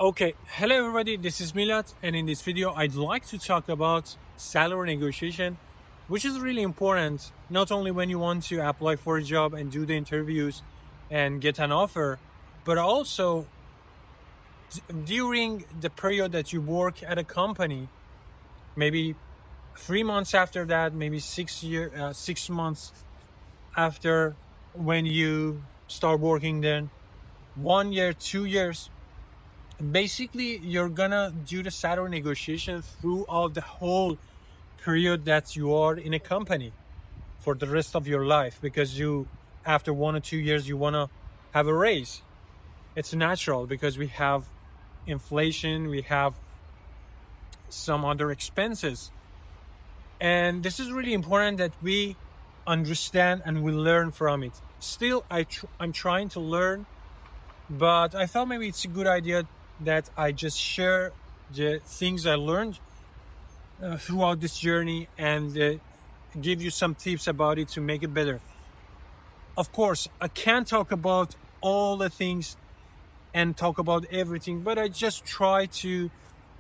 Okay, hello everybody, this is Milat, and in this video I'd like to talk about salary negotiation, which is really important not only when you want to apply for a job and do the interviews and get an offer, but also during the period that you work at a company, maybe 3 months after that, maybe 6 months after when you start working, then 1 year, 2 years. Basically, you're gonna do the salary negotiation throughout the whole period that you are in a company for the rest of your life because you, after 1 or 2 years, you wanna have a raise. It's natural because we have inflation, we have some other expenses. And this is really important that we understand and we learn from it. Still, I'm trying to learn, but I thought maybe it's a good idea that I just share the things I learned throughout this journey and give you some tips about it to make it better. Of course, I can't talk about all the things and talk about everything, but I just try to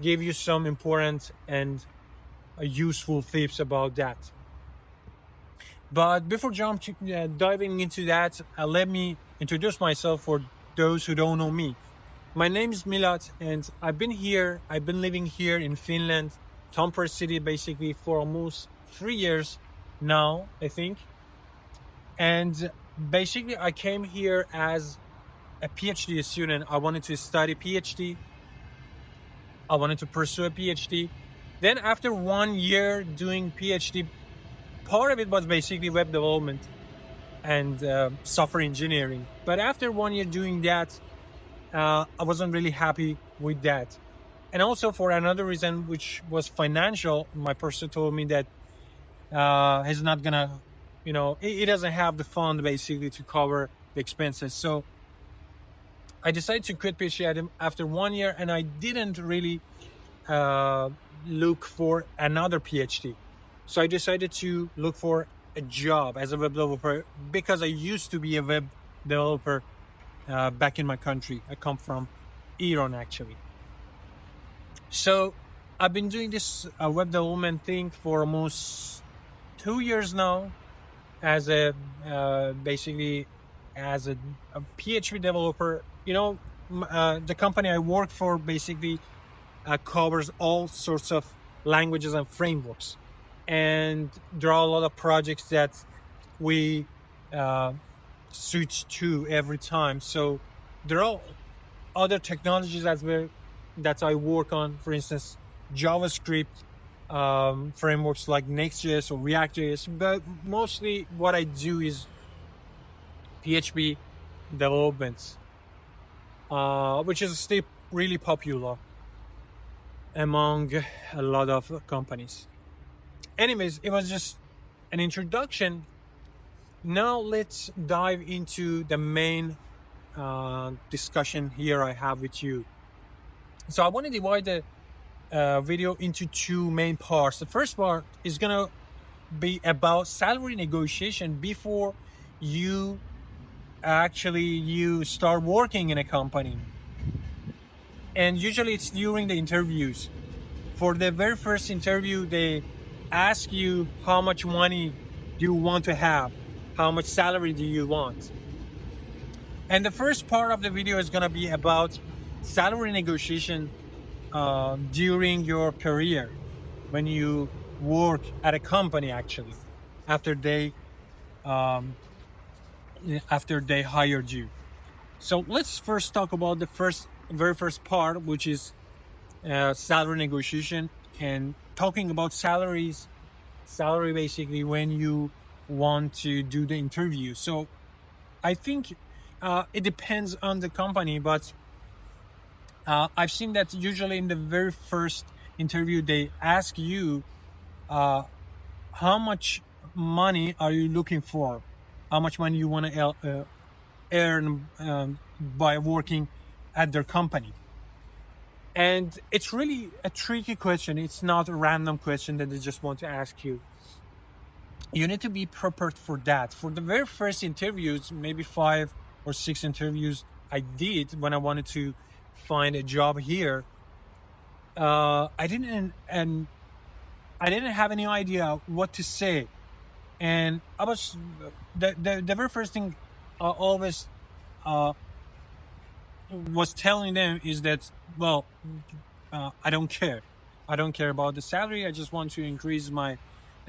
give you some important and useful tips about that. But before diving into that, let me introduce myself for those who don't know me. My name is Milat, and I've been living here in Finland, Tampere city, basically for almost 3 years now, I think. And basically, I came here as a PhD student. I wanted to study PhD. I wanted to pursue a PhD. Then after 1 year doing PhD, part of it was basically web development and software engineering. But after 1 year doing that, I wasn't really happy with that. And also for another reason, which was financial, my person told me that he's not gonna, he doesn't have the fund basically to cover the expenses. So I decided to quit PhD after 1 year, and I didn't really uh, look for another PhD. So I decided to look for a job as a web developer because I used to be a web developer back in my country. I come from Iran, actually. So I've been doing this web development thing for almost 2 years now as a basically as a PHP developer. The company I work for basically covers all sorts of languages and frameworks, and there are a lot of projects that we uh, switch to every time. So there are other technologies that I work on, for instance, JavaScript frameworks like Next.js or React.js. But mostly what I do is PHP developments, which is still really popular among a lot of companies. Anyways, it was just an introduction. Now let's dive into the main discussion here I have with you. So I want to divide the video into two main parts. The first part is gonna be about salary negotiation before you you start working in a company, and usually it's during the interviews. For the very first interview, they ask you how much money do you want to have, how much salary do you want, and the first part of the video is gonna be about salary negotiation during your career when you work at a company, actually, after they um, after they hired you. So let's first talk about the very first part, which is salary negotiation, and talking about salary basically when you want to do the interview. So I think it depends on the company, but I've seen that usually in the very first interview they ask you uh, how much money are you looking for, how much money you want to earn by working at their company. And it's really a tricky question. It's not a random question that they just want to ask you. You need to be prepared for that. For the very first interviews, maybe 5 or 6 interviews I did when I wanted to find a job here, I didn't have any idea what to say, and I was the very first thing I always was telling them is that, well, I don't care. I don't care about the salary. I just want to increase my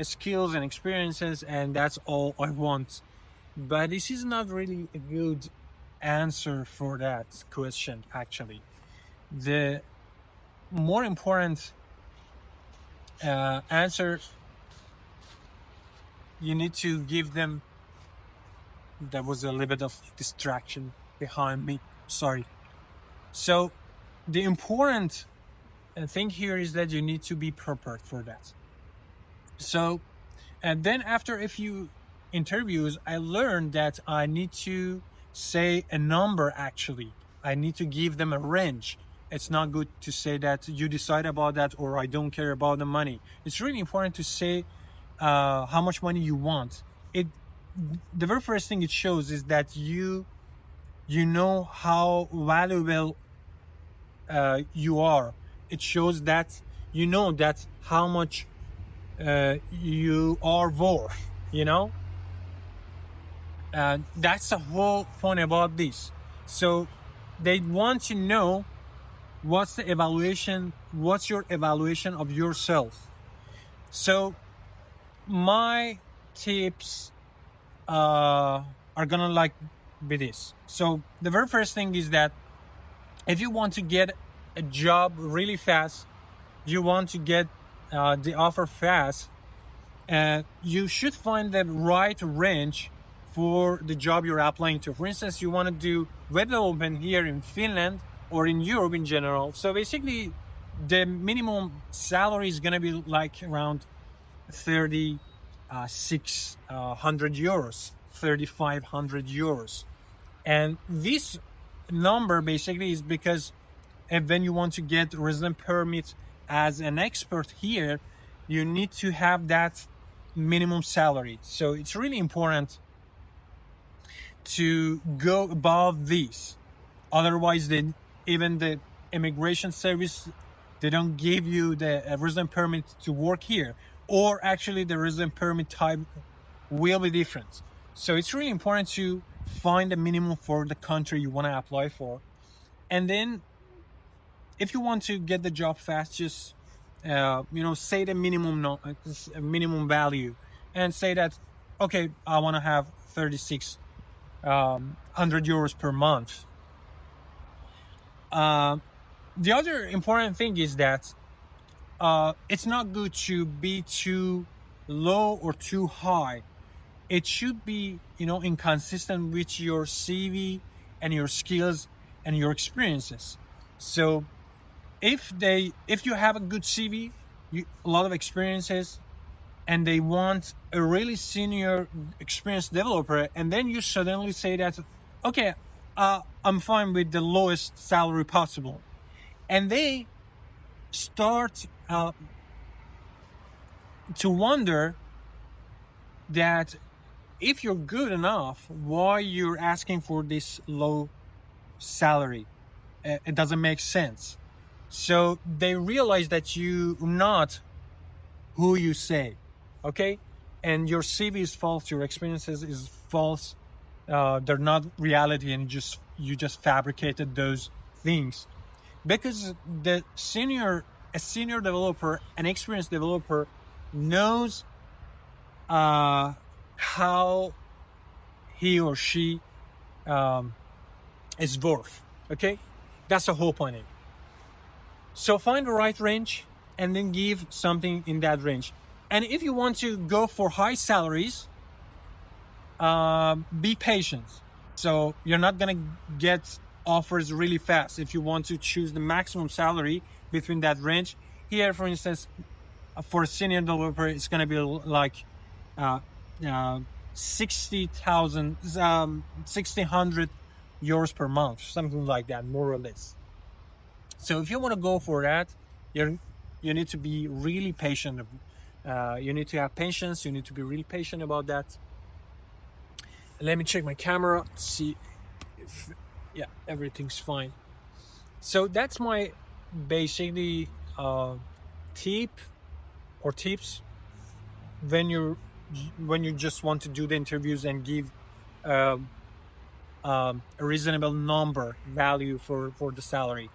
skills and experiences, and that's all I want. But this is not really a good answer for that question, actually. The more important answer you need to give them. There was a little bit of distraction behind me. Sorry. So the important thing here is that you need to be prepared for that. So, and then after a few interviews, I learned that I need to say a number. Actually, I need to give them a range. It's not good to say that you decide about that, or I don't care about the money. It's really important to say how much money you want. The very first thing it shows is that you know how valuable you are. It shows that you know that how much you are worth, that's the whole point about this. So they want to know what's your evaluation of yourself. So my tips are gonna be this. So the very first thing is that if you want to get a job really fast, you want to get the offer fast, you should find the right range for the job you're applying to. For instance, you want to do web development here in Finland or in Europe in general. So basically, the minimum salary is going to be around 3,600 euros, 3,500 euros. And this number basically is because when you want to get resident permit as an expert here, you need to have that minimum salary. So it's really important to go above this. Otherwise, even the immigration service, they don't give you the resident permit to work here, or actually the resident permit type will be different. So it's really important to find a minimum for the country you want to apply for. And then if you want to get the job fast, just say the minimum value, and say that, okay, I want to have 3,600 euros per month. The other important thing is that it's not good to be too low or too high. It should be, inconsistent with your CV and your skills and your experiences. So if you have a good CV, a lot of experiences, and they want a really senior experienced developer, and then you suddenly say that, okay, I'm fine with the lowest salary possible, and they start to wonder that if you're good enough, why you're asking for this low salary. It doesn't make sense. So they realize that you're not who you say, okay? And your CV is false, your experiences is false. They're not reality, and you just fabricated those things. Because a senior developer, an experienced developer, knows how he or she is worth, okay? That's the whole point. So find the right range and then give something in that range. And if you want to go for high salaries, be patient. So you're not going to get offers really fast. If you want to choose the maximum salary between that range, here, for instance, for a senior developer, it's going to be 1,600 euros per month, something like that, more or less. So if you want to go for that, you need to be really patient. You need to have patience. You need to be really patient about that. Let me check my camera, see if everything's fine. So that's my basically tip or tips when you just want to do the interviews and give um, a reasonable number value for the salary.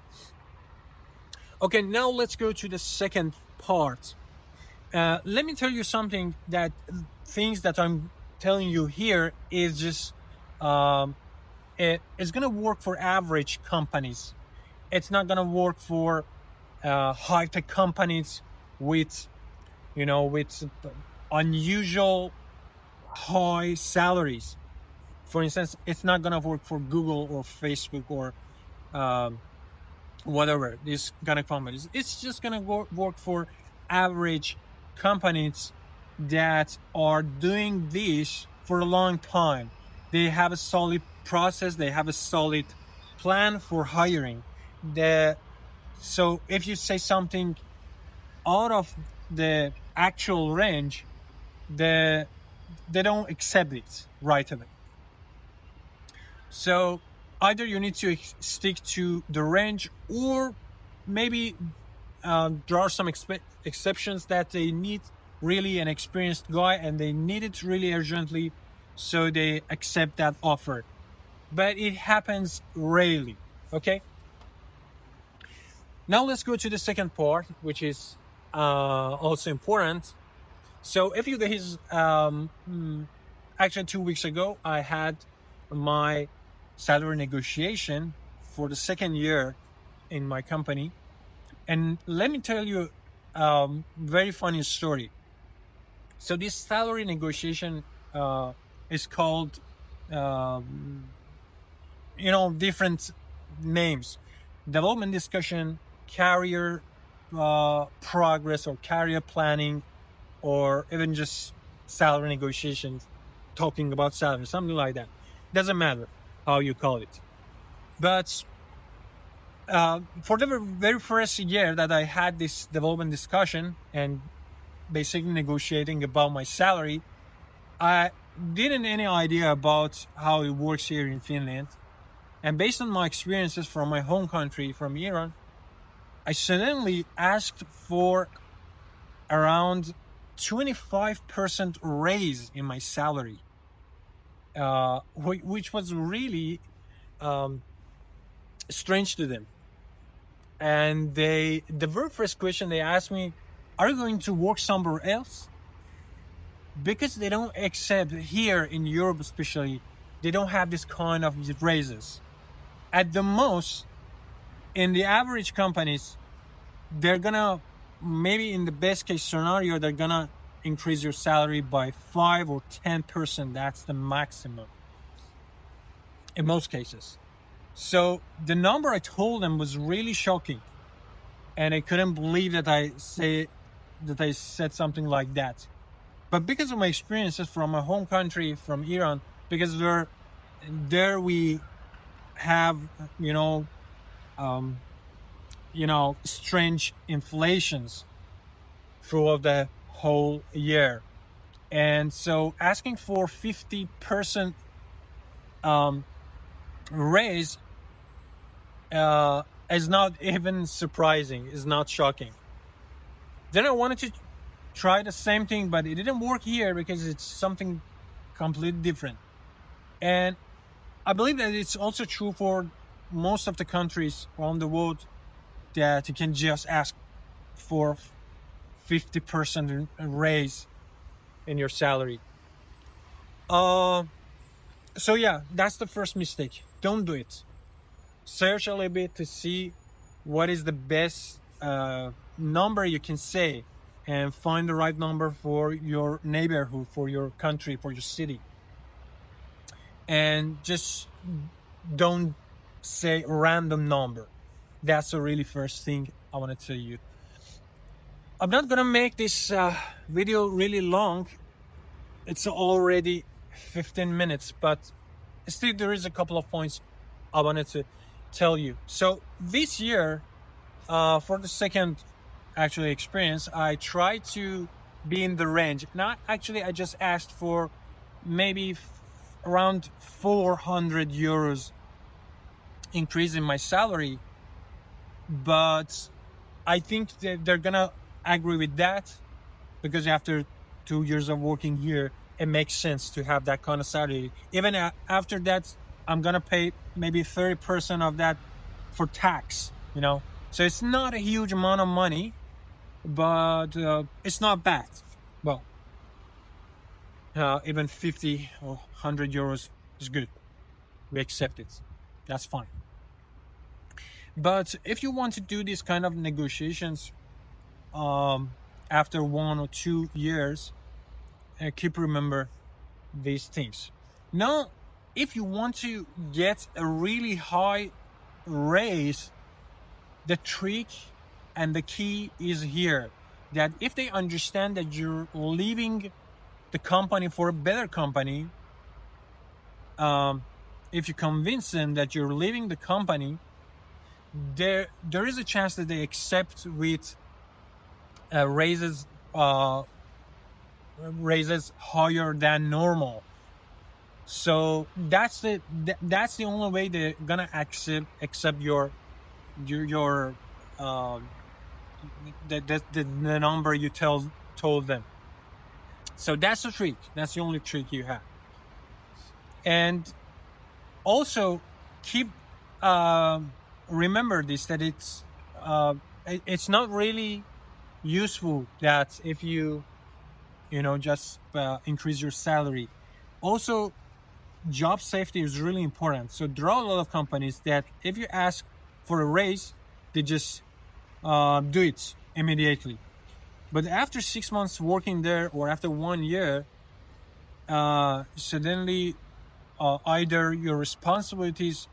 Okay, now let's go to the second part. Let me tell you something, that things that I'm telling you here is just it's gonna work for average companies. It's not gonna work for high tech companies with with unusual high salaries. For instance, it's not gonna work for Google or Facebook or um, whatever these kind of companies. It's just gonna work for average companies that are doing this for a long time. They have a solid process. They have a solid plan for hiring. So if you say something out of the actual range, the they don't accept it right away. So either you need to stick to the range, or maybe there are some exceptions that they need really an experienced guy and they need it really urgently, so they accept that offer. But it happens rarely. Okay. Now let's go to the second part, which is also important. So a few days, actually 2 weeks ago, I had my salary negotiation for the second year in my company. And let me tell you very funny story. So this salary negotiation is called, um, different names: development discussion, career progress, or career planning, or even just salary negotiations, talking about salary, something like that. Doesn't matter how you call it. But for the very first year that I had this development discussion and basically negotiating about my salary, I didn't any idea about how it works here in Finland. And based on my experiences from my home country, from Iran, I suddenly asked for around 25% raise in my salary, which was really um, strange to them. And the very first question they asked me, "Are you going to work somewhere else?" Because they don't accept here in Europe, especially, they don't have this kind of raises. At the most, in the average companies, they're gonna, maybe in the best case scenario, they're gonna increase your salary by 5 or 10%. That's the maximum in most cases. So the number I told them was really shocking, and I couldn't believe that I said something like that. But because of my experiences from my home country, from Iran, because there we have um, strange inflations throughout the whole year, and so asking for 50% raise is not even surprising, is not shocking. Then I wanted to try the same thing, but it didn't work here because it's something completely different. And I believe that it's also true for most of the countries around the world, that you can just ask for 50% raise in your salary. So yeah, that's the first mistake. Don't do it. Search a little bit to see what is the best number you can say, and find the right number for your neighborhood, for your country, for your city. And just don't say a random number. That's the really first thing I want to tell you. I'm not gonna make this video really long. It's already 15 minutes, but still there is a couple of points I wanted to tell you. So this year, for the second actually experience, I tried to be in the range. Not actually, I just asked for maybe around 400 euros increase in my salary. but I think that they're gonna agree with that, because after 2 years of working here, it makes sense to have that kind of salary. Even after that, I'm gonna pay maybe 30% of that for tax. So it's not a huge amount of money, but it's not bad. Well, even 50 or 100 euros is good. We accept it. That's fine. But if you want to do these kind of negotiations after 1 or 2 years, keep remember these things. Now, if you want to get a really high raise, the trick and the key is here, that if they understand that you're leaving the company for a better company, if you convince them that you're leaving the company, there is a chance that they accept with raises higher than normal. So that's the only way they're gonna accept your the number you told them. So that's the trick. That's the only trick you have. And also keep remember this, that it's not really useful that if you just increase your salary. Also, job safety is really important. So there are a lot of companies that if you ask for a raise, they just do it immediately. But after 6 months working there, or after 1 year, suddenly either your responsibilities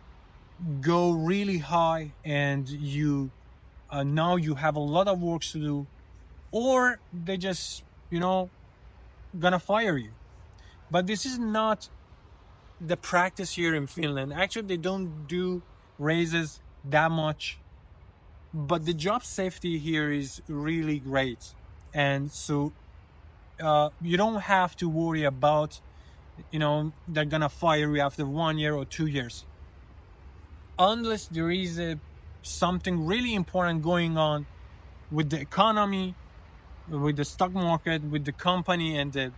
go really high and you now you have a lot of work to do, or they just gonna fire you. But this is not the practice here in Finland. Actually, they don't do raises that much, but the job safety here is really great. And so you don't have to worry about they're gonna fire you after 1 year or 2 years, unless there is something really important going on with the economy, with the stock market, with the company, and the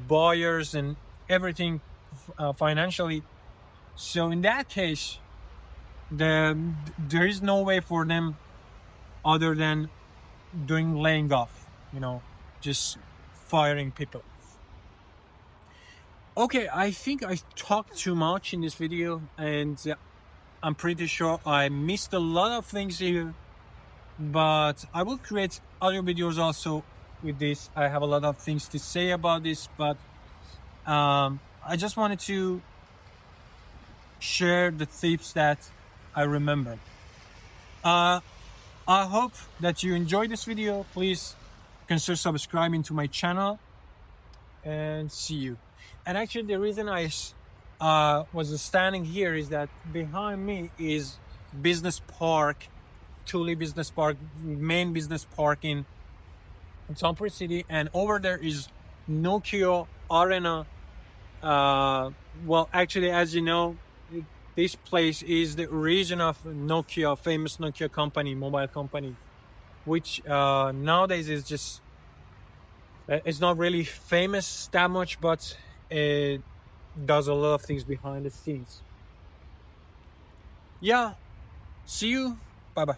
buyers and everything financially. So in that case, there is no way for them other than doing laying off, just firing people. Okay, I think I talked too much in this video, and I'm pretty sure I missed a lot of things here, but I will create other videos also with this. I have a lot of things to say about this, but I just wanted to share the tips that I remember. I hope that you enjoyed this video. Please consider subscribing to my channel, and see you. And actually, the reason I was standing here is that behind me is Business Park, Thule Business Park, main business park in Tampere City, and over there is Nokia Arena. Well, actually, as you know, this place is the origin of Nokia, famous Nokia company, mobile company, which nowadays is just, it's not really famous that much, but it does a lot of things behind the scenes. Yeah, see you. Bye bye.